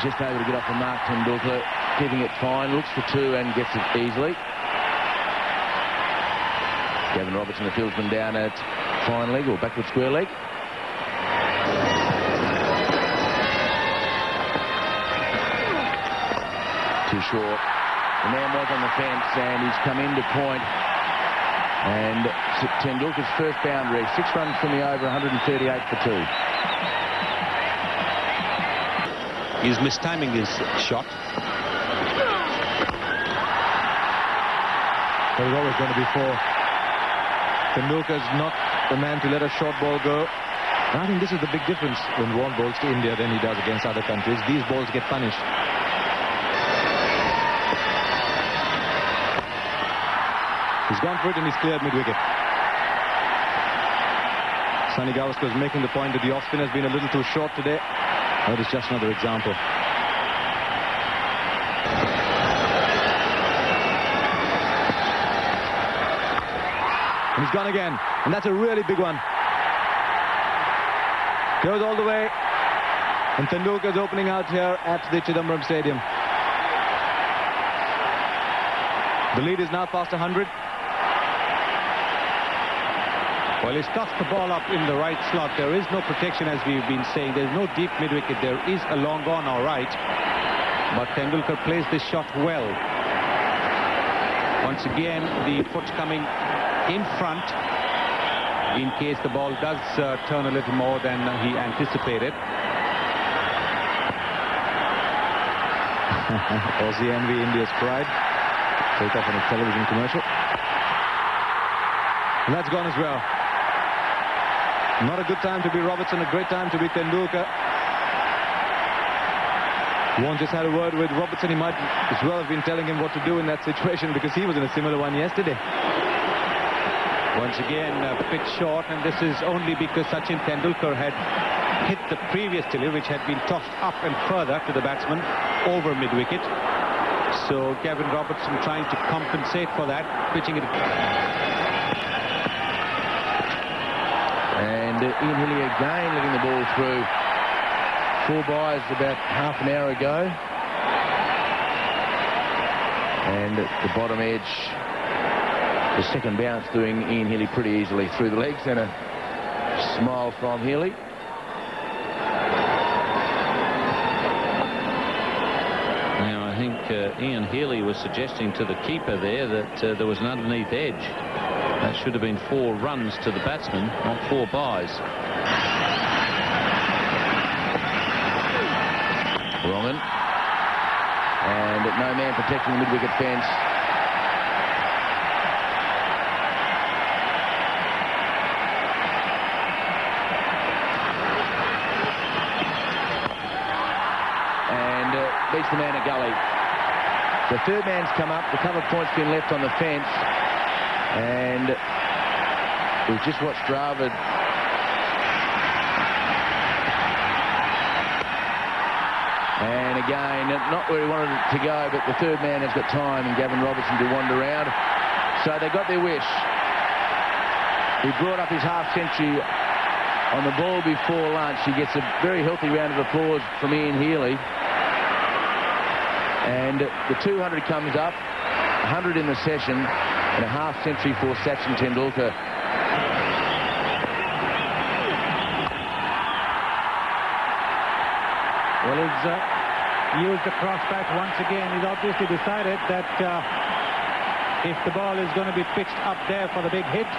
Just able to get off the mark, Tendulkar, keeping it fine, looks for two and gets it easily. Gavin Robertson, the fieldsman, down at fine leg or backward square leg. Too short. The man was on the fence and he's come into point. And Tendulkar's first boundary, 6 runs from the over, 138 for 2. He's mistiming his shot. There's always going to be 4. Tendulkar's not the man to let a short ball go. And I think this is the big difference when Vaughan bowls to India than he does against other countries. These balls get punished. He's gone for it and he's cleared mid-wicket. Sunny Gavaskar is making the point that the off-spin has been a little too short today. That is just another example. And he's gone again. And that's a really big one. Goes all the way. And Tendulkar is opening out here at the Chidambaram Stadium. The lead is now past 100. Well, he's tossed the ball up in the right slot. There is no protection, as we've been saying. There's no deep mid-wicket. There is a long on, all right. But Tendulkar plays this shot well. Once again, the foot coming in front in case the ball does turn a little more than he anticipated. Aussie envy, India's pride. Take off on a television commercial. And that's gone as well. Not a good time to be Robertson, a great time to be Tendulkar. Vaughan just had a word with Robertson. He might as well have been telling him what to do in that situation because he was in a similar one yesterday. Once again, a bit short, and this is only because Sachin Tendulkar had hit the previous delivery, which had been tossed up and further to the batsman over mid-wicket. So Gavin Robertson trying to compensate for that, pitching it. And Ian Healy again letting the ball through. 4 byes about half an hour ago. And at the bottom edge, the second bounce doing Ian Healy pretty easily through the legs, and a smile from Healy. Now I think Ian Healy was suggesting to the keeper there that there was an underneath edge. That should have been 4 runs to the batsman, not 4 byes. Wrong. And no man protecting the mid-wicket fence. And beats the man at gully. The third man's come up. The cover point's been left on the fence. And we've just watched Dravid and again, not where he wanted it to go, but the third man has got time in Gavin Robertson to wander around. So they got their wish. He brought up his half-century on the ball before lunch. He gets a very healthy round of applause from Ian Healy. And the 200 comes up, 100 in the session, and a half-century for Sachin Tendulkar. Well, he's used the crossback once again. He's obviously decided that if the ball is going to be pitched up there for the big hit,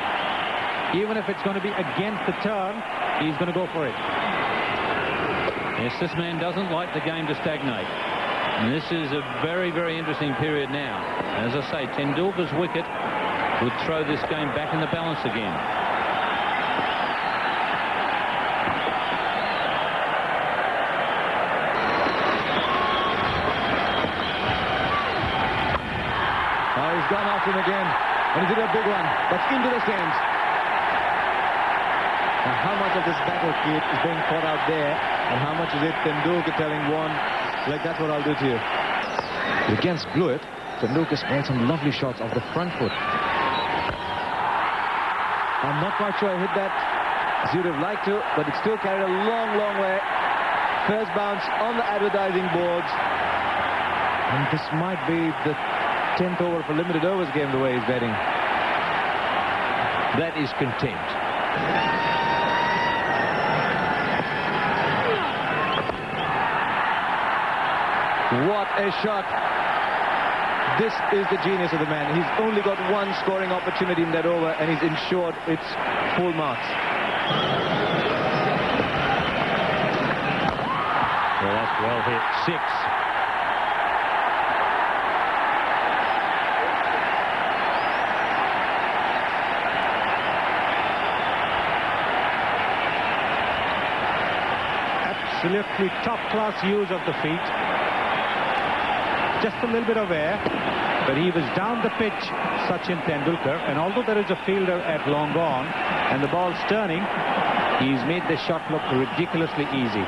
even if it's going to be against the turn, he's going to go for it. Yes, this man doesn't like the game to stagnate. And this is a very, very interesting period now. As I say, Tendulkar's wicket would throw this game back in the balance again. He's gone after him again, and he did a big one, but into the stands. Now, how much of this battlefield is being fought out there, and how much is it Tendulkar telling Vaughan, like, that's what I'll do to you? Against Blewett, Tendulkar's made some lovely shots off the front foot. I'm not quite sure I hit that as you'd have liked to, but it still carried a long, long way. First bounce on the advertising boards. And this might be the 10th over for limited overs game, the way he's betting. That is contempt. What a shot. This is the genius of the man. He's only got one scoring opportunity in that over, and he's ensured it's full marks. Well, that's well hit. 6. Absolutely top-class use of the feet. Just a little bit of air, but he was down the pitch, Sachin Tendulkar, and although there is a fielder at long on and the ball's turning, he's made the shot look ridiculously easy.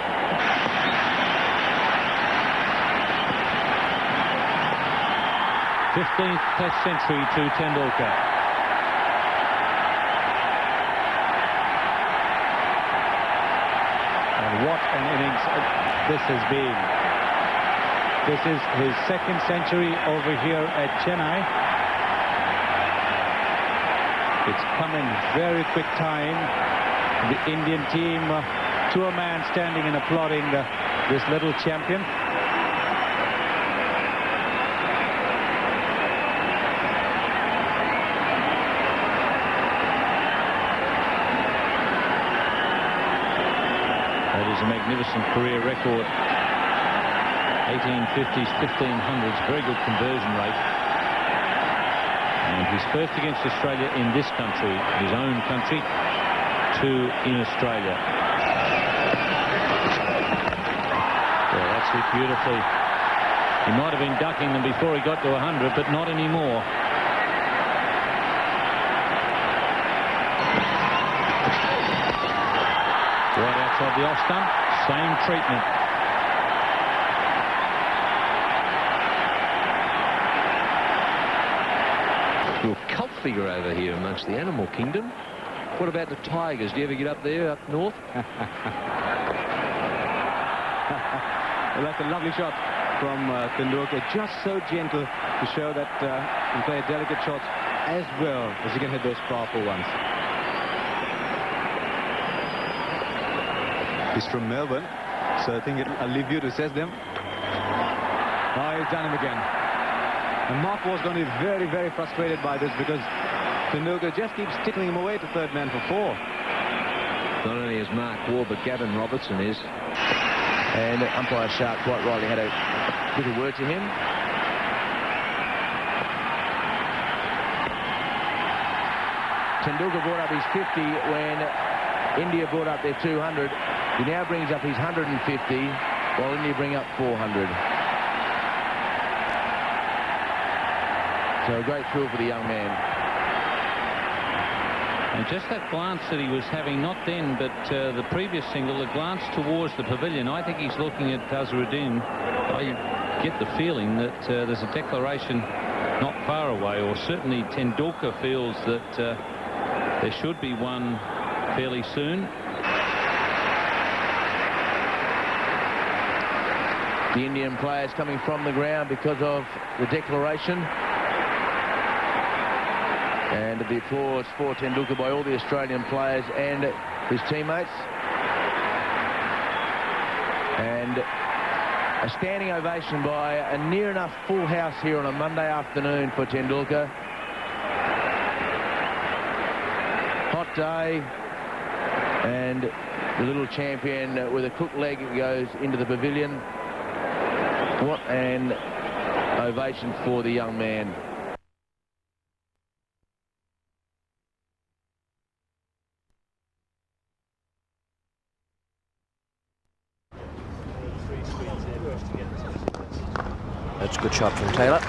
th Test century to Tendulkar. And what an innings this has been. This is his second century over here at Chennai. It's come in very quick time. The Indian team to a man standing and applauding this little champion. That is a magnificent career record. 1850s, 1500s, very good conversion rate. And he's first against Australia in this country, his own country, 2 in Australia. Well, that's hit beautifully. He might have been ducking them before he got to 100, but not anymore. Right outside the off stump, same treatment. Real cult figure over here amongst the animal kingdom. What about the tigers? Do you ever get up there, up north? Well, that's a lovely shot from Tendulkar. Just so gentle to show that he can play delicate shots as well as he can hit those powerful ones. He's from Melbourne, so I think I'll leave you to assess them. Oh, he's done him again. And Mark was going to be very, very frustrated by this because Tendulkar just keeps tickling him away to third man for 4. Not only is Mark Waugh, but Gavin Robertson is. And umpire Sharp quite rightly had a little word to him. Tendulkar brought up his 50 when India brought up their 200. He now brings up his 150 while India bring up 400. So a great thrill for the young man. And just that glance that he was having, not then, but the previous single, the glance towards the pavilion, I think he's looking at Azharuddin. I get the feeling that there's a declaration not far away, or certainly Tendulkar feels that there should be one fairly soon. The Indian players coming from the ground because of the declaration. And the applause for Tendulkar by all the Australian players and his teammates. And a standing ovation by a near enough full house here on a Monday afternoon for Tendulkar. Hot day, and the little champion with a crook leg goes into the pavilion. What an ovation for the young man. That's a good shot from Taylor.